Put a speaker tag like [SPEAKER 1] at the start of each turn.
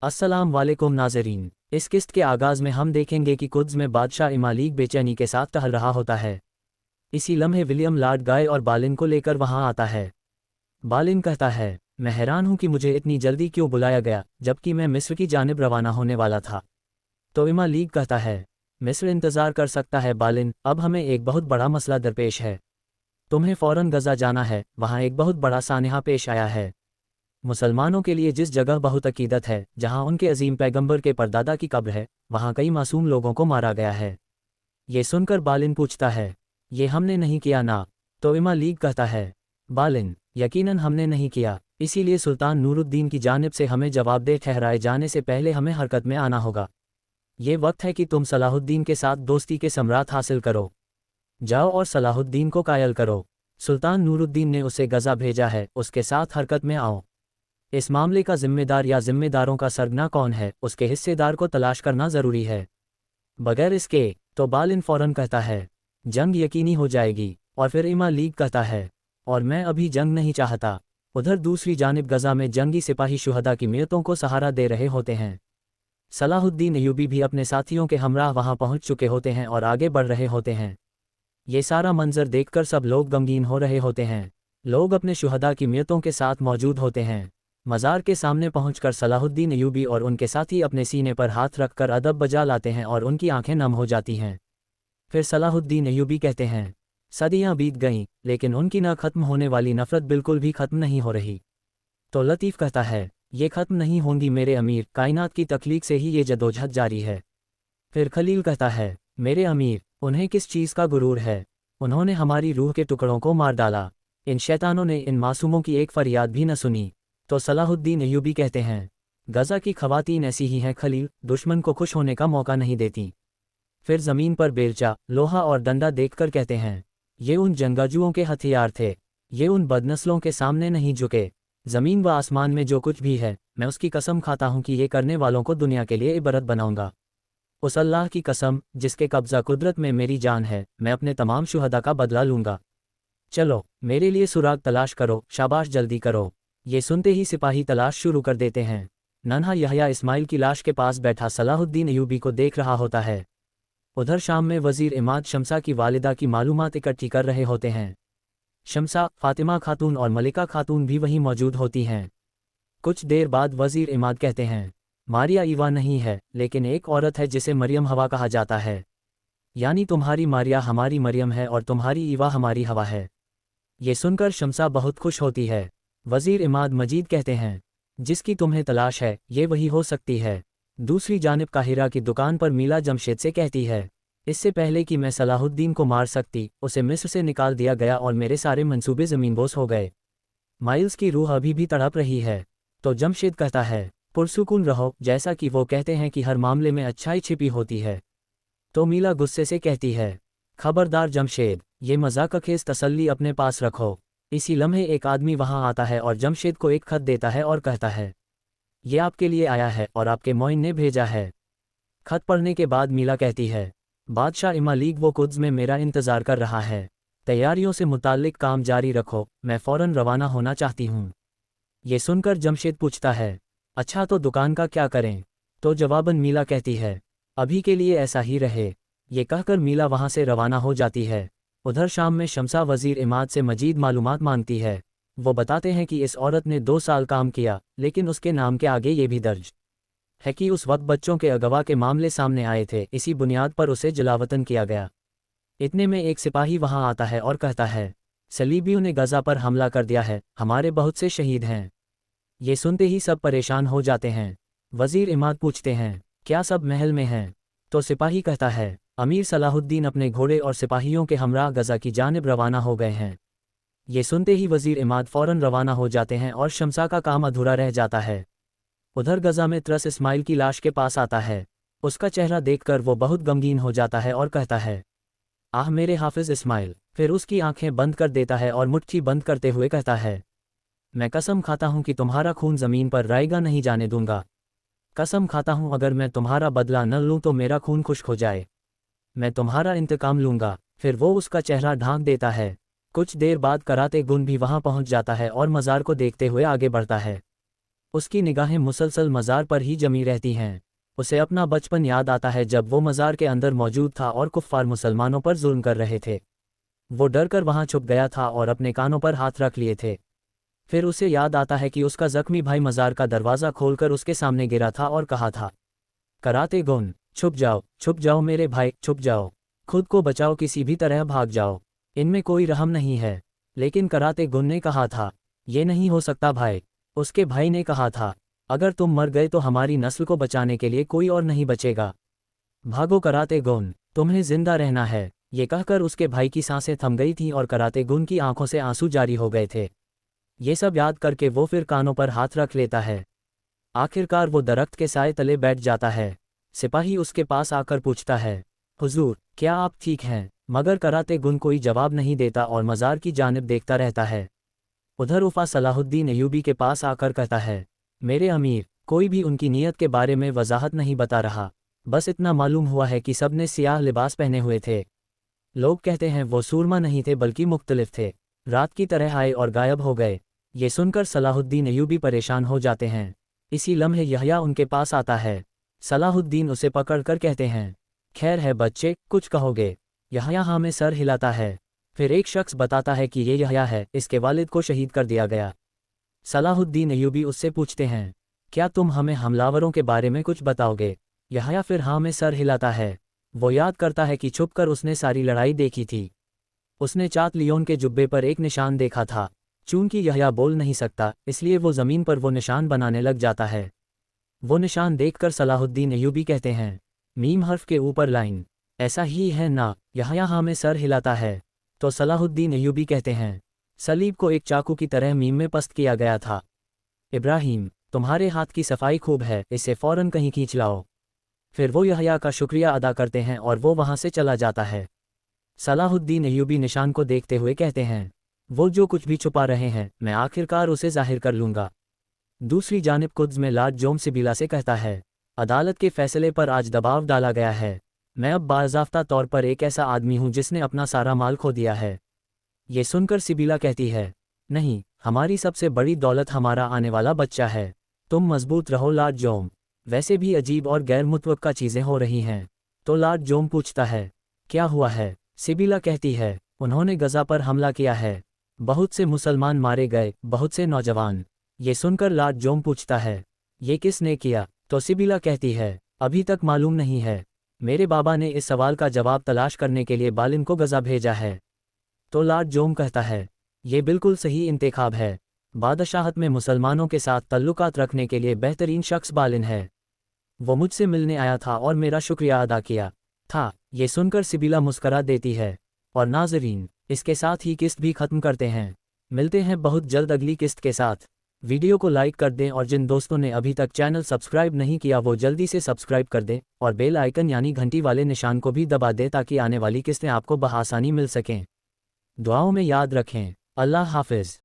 [SPEAKER 1] अस्सलाम वालेकुम नाज़रीन। इस किस्त के आगाज़ में हम देखेंगे कि कुद्स में बादशाह इमालीक बेचैनी के साथ टहल रहा होता है। इसी लम्हे विलियम लॉर्ड गाय और बालिन को लेकर वहां आता है। बालिन कहता है, मैं हैरान हूं कि मुझे इतनी जल्दी क्यों बुलाया गया जबकि मैं मिस्र की जानिब रवाना होने वाला था। तो इमालीक कहता है, मिस्र इंतज़ार कर सकता है बालिन, अब हमें एक बहुत बड़ा मसला दरपेश है। तुम्हें फ़ौरन गज़ा जाना है, वहाँ एक बहुत बड़ा सानिहा पेश आया है। मुसलमानों के लिए जिस जगह बहुत अकीदत है, जहाँ उनके अजीम पैगंबर के परदादा की कब्र है, वहाँ कई मासूम लोगों को मारा गया है। ये सुनकर बालिन पूछता है, ये हमने नहीं किया ना? तो इमालीक कहता है, बालिन, यकीनन हमने नहीं किया, इसीलिए सुल्तान नूरुद्दीन की जानिब से हमें जवाबदेह ठहराए जाने से पहले हमें हरकत में आना होगा। ये वक्त है कि तुम सलाहुद्दीन के साथ दोस्ती के सम्राट हासिल करो। जाओ और सलाहुद्दीन को कायल करो। सुल्तान नूरुद्दीन ने उसे गज़ा भेजा है, उसके साथ हरकत में आओ। इस मामले का जिम्मेदार या जिम्मेदारों का सरगना कौन है, उसके हिस्सेदार को तलाश करना ज़रूरी है। बगैर इसके तो बालिन फ़ौरन कहता है, जंग यकीनी हो जाएगी। और फिर इमालीक कहता है, और मैं अभी जंग नहीं चाहता। उधर दूसरी जानिब गज़ा में जंगी सिपाही शुहदा की मियतों को सहारा दे रहे होते हैं। सलाहुद्दीन अय्यूबी भी अपने साथियों के हमराह वहां पहुंच चुके होते हैं और आगे बढ़ रहे होते हैं। ये सारा मंजर देखकर सब लोग गमगीन हो रहे होते हैं। लोग अपने शुहदा की मियतों के साथ मौजूद होते हैं। मज़ार के सामने पहुंचकर सलाहुद्दीन अय्यूबी और उनके साथी अपने सीने पर हाथ रखकर अदब बजा लाते हैं और उनकी आंखें नम हो जाती हैं। फिर सलाहुद्दीन अय्यूबी कहते हैं, सदियां बीत गईं, लेकिन उनकी न ख़त्म होने वाली नफ़रत बिल्कुल भी ख़त्म नहीं हो रही। तो लतीफ़ कहता है, ये ख़त्म नहीं होंगी मेरे अमीर, कायनात की तख्लीक से ही ये जदोजहद जारी है। फिर खलील कहता है, मेरे अमीर, उन्हें किस चीज़ का गुरूर है? उन्होंने हमारी रूह के टुकड़ों को मार डाला। इन शैतानों ने इन मासूमों की एक फरियाद भी न सुनी। तो सलाहुद्दीन अय्यूबी कहते हैं, गज़ा की ख़वातीन ऐसी ही हैं खलील, दुश्मन को खुश होने का मौका नहीं देती। फिर ज़मीन पर बेलचा, लोहा और डंडा देखकर कहते हैं, ये उन जंगाजुओं के हथियार थे। ये उन बदनस्लों के सामने नहीं झुके। ज़मीन व आसमान में जो कुछ भी है, मैं उसकी कसम खाता हूँ कि ये करने वालों को दुनिया के लिए इबरत बनाऊंगा। उस अल्लाह की कसम जिसके कब्ज़ा कुदरत में मेरी जान है, मैं अपने तमाम शुहदा का बदला लूँगा। चलो मेरे लिए सुराग तलाश करो, शाबाश जल्दी करो। ये सुनते ही सिपाही तलाश शुरू कर देते हैं। नन्हा यहया इस्माइल की लाश के पास बैठा सलाहुद्दीन अय्यूबी को देख रहा होता है। उधर शाम में वज़ीर इमाद शमसा की वालिदा की मालूमात इकट्ठी कर रहे होते हैं। शमसा, फातिमा खातून और मलिका खातून भी वहीं मौजूद होती हैं। कुछ देर बाद वज़ीर इमाद कहते हैं, मारिया ईवा नहीं है, लेकिन एक औरत है जिसे मरियम हवा कहा जाता है। यानी तुम्हारी मारिया हमारी मरियम है और तुम्हारी ईवा हमारी हवा है। ये सुनकर शमसा बहुत खुश होती है। वज़ीर इमाद मजीद कहते हैं, जिसकी तुम्हें तलाश है, ये वही हो सकती है। दूसरी जानिब काहिरा की दुकान पर मीला जमशेद से कहती है, इससे पहले कि मैं सलाहुद्दीन को मार सकती, उसे मिस्र से निकाल दिया गया और मेरे सारे मंसूबे ज़मीनबोस हो गए। माइल्स की रूह अभी भी तड़प रही है। तो जमशेद कहता है, पुरसुकून रहो, जैसा कि वो कहते हैं कि हर मामले में अच्छाई छिपी होती है। तो मीला गुस्से से कहती है, खबरदार जमशेद, ये मजाकखेज़ तसल्ली अपने पास रखो। इसी लम्हे एक आदमी वहां आता है और जमशेद को एक खत देता है और कहता है, ये आपके लिए आया है और आपके मोइन ने भेजा है। खत पढ़ने के बाद मीला कहती है, बादशाह इमालीक वो कुद्स में मेरा इंतज़ार कर रहा है। तैयारियों से मुताल्लिक काम जारी रखो, मैं फ़ौरन रवाना होना चाहती हूँ। ये सुनकर जमशेद पूछता है, अच्छा तो दुकान का क्या करें? तो जवाबन मीला कहती है, अभी के लिए ऐसा ही रहे। ये कहकर मीला वहाँ से रवाना हो जाती है। उधर शाम में शमसा वज़ीर इमाद से मजीद मालूमात मांगती है। वो बताते हैं कि इस औरत ने 2 साल काम किया, लेकिन उसके नाम के आगे ये भी दर्ज है कि उस वक्त बच्चों के अगवा के मामले सामने आए थे, इसी बुनियाद पर उसे जलावतन किया गया। इतने में एक सिपाही वहां आता है और कहता है, सलीबियों ने गज़ा पर हमला कर दिया है, हमारे बहुत से शहीद हैं। ये सुनते ही सब परेशान हो जाते हैं। वज़ीर इमाद पूछते हैं, क्या सब महल में हैं? तो सिपाही कहता है, अमीर सलाहुद्दीन अपने घोड़े और सिपाहियों के हमराह गज़ा की जानिब रवाना हो गए हैं। ये सुनते ही वज़ीर इमाद फ़ौरन रवाना हो जाते हैं और शमसा का काम अधूरा रह जाता है। उधर गज़ा में त्रस इस्माइल की लाश के पास आता है। उसका चेहरा देखकर वो बहुत गमगीन हो जाता है और कहता है, आह मेरे हाफिज़ इस्माइल। फिर उसकी आंखें बंद कर देता है और मुट्ठी बंद करते हुए कहता है, मैं कसम खाता हूँ कि तुम्हारा खून ज़मीन पर रायगा नहीं जाने दूंगा। कसम खाता हूँ अगर मैं तुम्हारा बदला न लूँ तो मेरा खून खुश्क हो जाए। मैं तुम्हारा इंतकाम लूँगा। फिर वो उसका चेहरा ढांक देता है। कुछ देर बाद कराते गुन भी वहाँ पहुँच जाता है और मज़ार को देखते हुए आगे बढ़ता है। उसकी निगाहें मुसलसल मज़ार पर ही जमी रहती हैं। उसे अपना बचपन याद आता है जब वो मज़ार के अंदर मौजूद था और कुफ़ार मुसलमानों पर जुल्म कर रहे थे। वो डर कर वहाँ छुप गया था और अपने कानों पर हाथ रख लिए थे। फिर उसे याद आता है कि उसका ज़ख्मी भाई मज़ार का दरवाज़ा खोलकर उसके सामने गिरा था और कहा था, कराते गुन, छुप जाओ मेरे भाई, छुप जाओ। खुद को बचाओ, किसी भी तरह भाग जाओ। इनमें कोई रहम नहीं है। लेकिन कराते गुन ने कहा था, ये नहीं हो सकता भाई। उसके भाई ने कहा था, अगर तुम मर गए तो हमारी नस्ल को बचाने के लिए कोई और नहीं बचेगा। भागो कराते गुन, तुम्हें जिंदा रहना है। ये कहकर उसके भाई की सांसें थम गई थीं और कराते गुन की आंखों से आंसू जारी हो गए थे। ये सब याद करके वो फिर कानों पर हाथ रख लेता है। आखिरकार वो दरख्त के साए तले बैठ जाता है। सिपाही उसके पास आकर पूछता है, हुजूर, क्या आप ठीक हैं? मगर कराते गुन कोई जवाब नहीं देता और मज़ार की जानिब देखता रहता है। उधर उफ़ा सलाहुद्दीन अय्यूबी के पास आकर कहता है, मेरे अमीर, कोई भी उनकी नीयत के बारे में वजाहत नहीं बता रहा। बस इतना मालूम हुआ है कि सब ने सियाह लिबास पहने हुए थे। लोग कहते हैं वो सूरमा नहीं थे बल्कि मुख्तलिफ थे। रात की तरह आए और गायब हो गए। ये सुनकर सलाहुद्दीन अय्यूबी परेशान हो जाते हैं। इसी लम्हे यहया उनके पास आता है। सलाहुद्दीन उसे पकड़कर कहते हैं, खैर है बच्चे, कुछ कहोगे? यहया हाँ में सर हिलाता है। फिर एक शख्स बताता है कि ये यहया है, इसके वालिद को शहीद कर दिया गया। सलाहुद्दीन अय्यूबी उससे पूछते हैं, क्या तुम हमें हमलावरों के बारे में कुछ बताओगे? यहया फिर हाँ में सर हिलाता है। वो याद करता है कि छुपकर उसने सारी लड़ाई देखी थी। उसने चात लियोन के जुब्बे पर एक निशान देखा था। चूंकि यहया बोल नहीं सकता, इसलिए वो ज़मीन पर वो निशान बनाने लग जाता है। वो निशान देखकर सलाहुद्दीन अय्यूबी कहते हैं, मीम हर्फ के ऊपर लाइन, ऐसा ही है ना? यहया हाँ में सर हिलाता है। तो सलाहुद्दीन अय्यूबी कहते हैं, सलीब को एक चाकू की तरह मीम में पस्त किया गया था। इब्राहिम, तुम्हारे हाथ की सफाई खूब है, इसे फ़ौरन कहीं खींच लाओ। फिर वो यहया का शुक्रिया अदा करते हैं और वो वहाँ से चला जाता है। सलाहुद्दीन अय्यूबी निशान को देखते हुए कहते हैं, वो जो कुछ भी छुपा रहे हैं, मैं आखिरकार उसे जाहिर कर लूँगा। दूसरी जानिब कुद्स में लॉर्ड जोम सिबिला से कहता है, अदालत के फैसले पर आज दबाव डाला गया है। मैं अब बाज़ाफ्ता तौर पर एक ऐसा आदमी हूँ जिसने अपना सारा माल खो दिया है। ये सुनकर सिबिला कहती है, नहीं, हमारी सबसे बड़ी दौलत हमारा आने वाला बच्चा है। तुम मजबूत रहो लॉर्ड जोम। वैसे भी अजीब और गैर मुतवक्का चीज़ें हो रही हैं। तो लॉर्ड जोम पूछता है, क्या हुआ है? सिबिला कहती है, उन्होंने गज़ा पर हमला किया है। बहुत से मुसलमान मारे गए, बहुत से नौजवान। ये सुनकर लॉर्ड जोम पूछता है, ये किसने किया? तो सिबिला कहती है, अभी तक मालूम नहीं है। मेरे बाबा ने इस सवाल का जवाब तलाश करने के लिए बालिन को गज़ा भेजा है। तो लॉर्ड जोम कहता है, ये बिल्कुल सही इंतखाब है। बादशाहत में मुसलमानों के साथ तल्लुकात रखने के लिए बेहतरीन शख्स बालिन है। वो मुझसे मिलने आया था और मेरा शुक्रिया अदा किया था। ये सुनकर सिबिला मुस्करा देती है। और नाज़रीन, इसके साथ ही किस्त भी ख़त्म करते हैं। मिलते हैं बहुत जल्द अगली किस्त के साथ। वीडियो को लाइक कर दें और जिन दोस्तों ने अभी तक चैनल सब्सक्राइब नहीं किया वो जल्दी से सब्सक्राइब कर दें और बेल आइकन यानी घंटी वाले निशान को भी दबा दें ताकि आने वाली किस्तें आपको बआसानी मिल सकें। दुआओं में याद रखें। अल्लाह हाफ़िज़।